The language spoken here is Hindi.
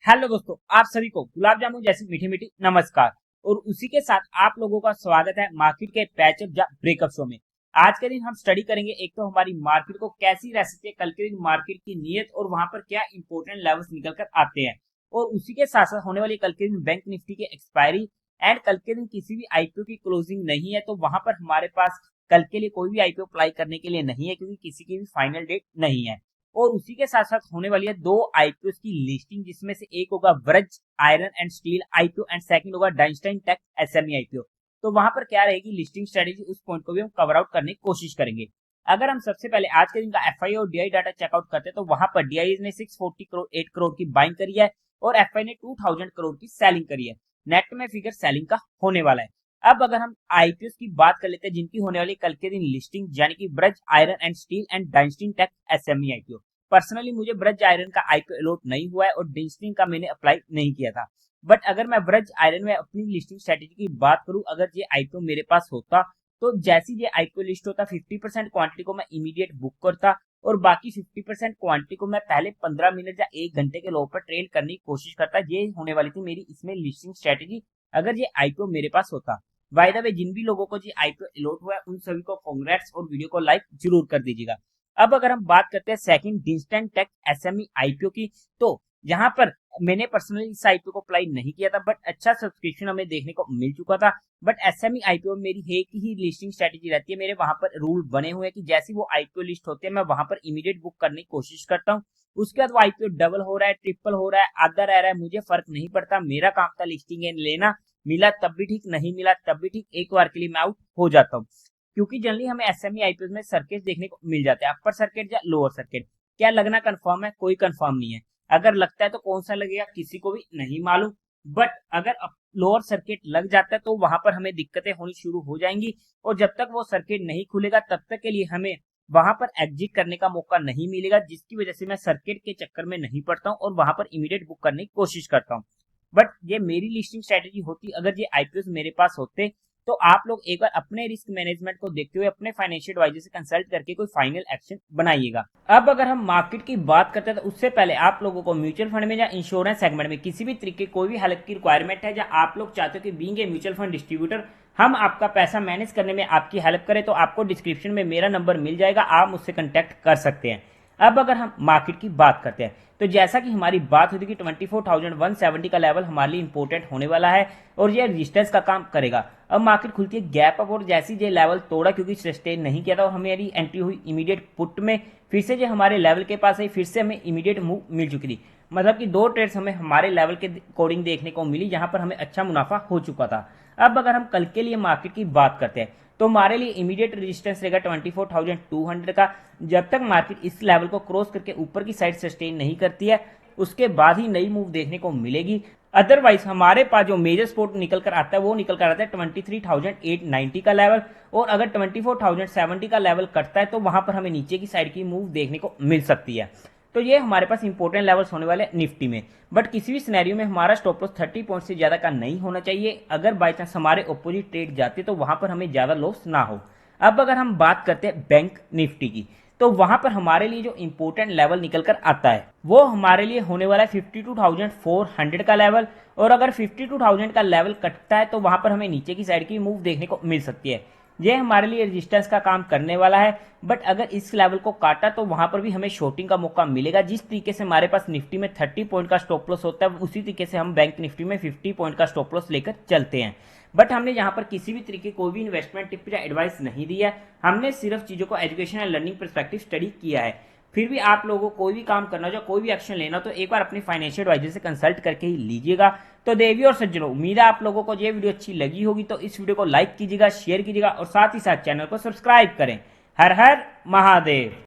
हेलो दोस्तों, आप सभी को गुलाब जामुन जैसी मीठी मीठी नमस्कार। और उसी के साथ आप लोगों का स्वागत है मार्केट के पैचअप या ब्रेकअप शो में। आज के दिन हम स्टडी करेंगे एक तो हमारी मार्केट को कैसी रह सकती है, कल के दिन मार्केट की नीयत और वहां पर क्या इंपॉर्टेंट लेवल्स निकल कर आते हैं। और उसी के साथ साथ होने वाली कल के दिन बैंक निफ्टी के एक्सपायरी एंड कल के दिन किसी भी आईपीओ की क्लोजिंग नहीं है, तो वहां पर हमारे पास कल के लिए कोई भी आईपीओ अप्लाई करने के लिए नहीं है, क्योंकि किसी की भी फाइनल डेट नहीं है। और उसी के साथ साथ होने वाली है दो आईपीओ की लिस्टिंग, जिसमें से एक होगा Braj iron and steel IPO and second होगा डाइंस्टाइन टेक एसएमई आईपीओ। तो वहां पर क्या रहेगी लिस्टिंग स्ट्रेटेजी, उस पॉइंट को भी हम कवर आउट करने की कोशिश करेंगे। अगर हम सबसे पहले आज के दिन का एफआई और डीआई डाटा चेकआउट करते हैं, तो वहां पर डीआई ने 640 करोड़ 8 करोड़ की बाइंग करी है और एफआई ने 2000 करोड़ की सेलिंग करी है। नेट में फिगर सेलिंग का होने वाला है। अब अगर हम आईपीओ की बात कर लेते हैं जिनकी होने वाली कल के दिन लिस्टिंग, यानी कि Braj iron and steel and डाइंस्टाइन टेक एसएमई आईपीओ। पर्सनली मुझे ब्रज आयरन का आईपीओ अलॉट नहीं हुआ है और डाइंस्टाइन का मैंने अप्लाई नहीं किया था। बट अगर मैं ब्रज आयरन में अपनी लिस्टिंग स्ट्रेटेजी की बात करूं, अगर ये आईपीओ मेरे पास होता तो जैसी ये आईपीओ लिस्ट होता 50% क्वांटिटी को मैं इमीडिएट बुक करता और बाकी 50% क्वांटिटी को मैं पहले 15 मिनट या 1 घंटे के लो पर ट्रेड करने की कोशिश करता। ये होने वाली थी मेरी इसमें लिस्टिंग स्ट्रेटेजी अगर ये आईपीओ मेरे पास होता। बाय द वे, जिन भी लोगों को ये आईपीओ अलॉट हुआ है उन सभी को कांग्रेट्स और वीडियो को लाइक जरूर कर दीजिएगा। अब अगर हम बात करते हैं सेकंड डाइंस्टाइन टेक एसएमई आईपीओ की, तो यहाँ पर मैंने पर्सनली इस आईपीओ को अप्लाई नहीं किया था, बट अच्छा सब्सक्रिप्शन हमें देखने को मिल चुका था। बट एसएमई आईपीओ मेरी एक ही लिस्टिंग स्ट्रेटेजी रहती है, मेरे वहां पर रूल बने हुए हैं कि जैसी वो आईपीओ लिस्ट होती है मैं वहां पर इमीडिएट बुक करने की कोशिश करता हूँ। उसके बाद वो आईपीओ डबल हो रहा है, ट्रिपल हो रहा है, आधा रह रहा है, मुझे फर्क नहीं पड़ता। मेरा काम था लिस्टिंग लेना, मिला तब भी ठीक, नहीं मिला तब भी ठीक, एक बार के लिए मैं आउट हो जाता हूँ। क्योंकि जनरली हमें एसएमई आईपीओ में सर्किट देखने को मिल जाते हैं, अपर सर्किट या लोअर सर्किट। क्या लगना कंफर्म है? कोई कंफर्म नहीं है। अगर लगता है तो कौन सा लगेगा किसी को भी नहीं मालूम। बट अगर लोअर सर्किट लग जाता है तो वहां पर हमें दिक्कतें होनी शुरू हो जाएंगी और जब तक वो सर्किट नहीं खुलेगा तब तक के लिए हमें वहां पर एग्जिट करने का मौका नहीं मिलेगा, जिसकी वजह से मैं सर्किट के चक्कर में नहीं पड़ता हूँ और वहां पर इमीडिएट बुक करने की कोशिश करता हूँ। बट ये मेरी लिस्टिंग स्ट्रेटेजी होती अगर ये आईपीओ मेरे पास होते, तो आप लोग एक बार अपने रिस्क मैनेजमेंट को देखते हुए अपने फाइनेंशियल एडवाइजर से कंसल्ट करके कोई फाइनल एक्शन बनाइएगा। अब अगर हम मार्केट की बात करते हैं तो उससे पहले आप लोगों को म्यूचुअल फंड में या इंश्योरेंस सेगमेंट में किसी भी तरीके कोई भी हेल्प की रिक्वायरमेंट है या आप लोग चाहते हो कि being a mutual fund distributor हम आपका पैसा मैनेज करने में आपकी हेल्प करें, तो आपको डिस्क्रिप्शन में मेरा नंबर मिल जाएगा, आप मुझसे कंटेक्ट कर सकते हैं। अब अगर हम मार्केट की बात करते हैं तो जैसा कि हमारी बात हुई थी कि 24,170 का लेवल हमारे लिए इंपॉर्टेंट होने वाला है और ये रेजिस्टेंस का काम करेगा। अब मार्केट खुलती है गैप अप और जैसी ये लेवल तोड़ा क्योंकि सस्टेन नहीं किया था और हमारी एंट्री हुई इमीडिएट पुट में, फिर से जो हमारे लेवल के पास है फिर से हमें इमीडिएट मूव मिल चुकी थी। मतलब कि दो ट्रेड्स हमें हमारे लेवल के अकॉर्डिंग देखने को मिली जहां पर हमें अच्छा मुनाफा हो चुका था। अब अगर हम कल के लिए मार्केट की बात करते हैं तो हमारे लिए इमीडिएट रेजिस्टेंस रहेगा 24,200 का। जब तक मार्केट इस लेवल को क्रॉस करके ऊपर की साइड सस्टेन नहीं करती है उसके बाद ही नई मूव देखने को मिलेगी। अदरवाइज हमारे पास जो मेजर सपोर्ट निकल कर आता है वो निकल कर आता है 23,890 का लेवल, और अगर 24,070 का लेवल कटता है तो वहां पर हमें नीचे की साइड की मूव देखने को मिल सकती है। तो ये हमारे पास इंपॉर्टेंट लेवल्स होने वाले निफ्टी में। बट किसी भी सिनेरियो में हमारा स्टॉप लॉस 30 पॉइंट से ज्यादा का नहीं होना चाहिए। अगर बाई चांस हमारे ऑपोजिट ट्रेड जाते तो वहां पर हमें ज्यादा लॉस ना हो। अब अगर हम बात करते हैं बैंक निफ्टी की, तो वहां पर हमारे लिए जो इंपॉर्टेंट लेवल निकल कर आता है वो हमारे लिए होने वाला है 52,400 का लेवल, और अगर 52,000 का लेवल कटता है तो वहां पर हमें नीचे की साइड की मूव देखने को मिल सकती है। ये हमारे लिए रेजिस्टेंस का काम करने वाला है। बट अगर इस लेवल को काटा तो वहां पर भी हमें शॉर्टिंग का मौका मिलेगा। जिस तरीके से हमारे पास निफ्टी में 30 पॉइंट का स्टॉप लॉस होता है उसी तरीके से हम बैंक निफ्टी में 50 पॉइंट का स्टॉप लॉस लेकर चलते हैं। बट हमने यहाँ पर किसी भी तरीके कोई भी इन्वेस्टमेंट टिप या एडवाइस नहीं दिया है, हमने सिर्फ चीजों को education and learning perspective study किया है। फिर भी आप लोगों को कोई भी काम करना हो, कोई भी एक्शन लेना तो एक बार अपनी फाइनेंशियल एडवाइजर से कंसल्ट करके ही लीजिएगा। तो देवी और सज्जनों, उम्मीद है आप लोगों को ये वीडियो अच्छी लगी होगी, तो इस वीडियो को लाइक कीजिएगा, शेयर कीजिएगा और साथ ही साथ चैनल को सब्सक्राइब करें। हर हर महादेव।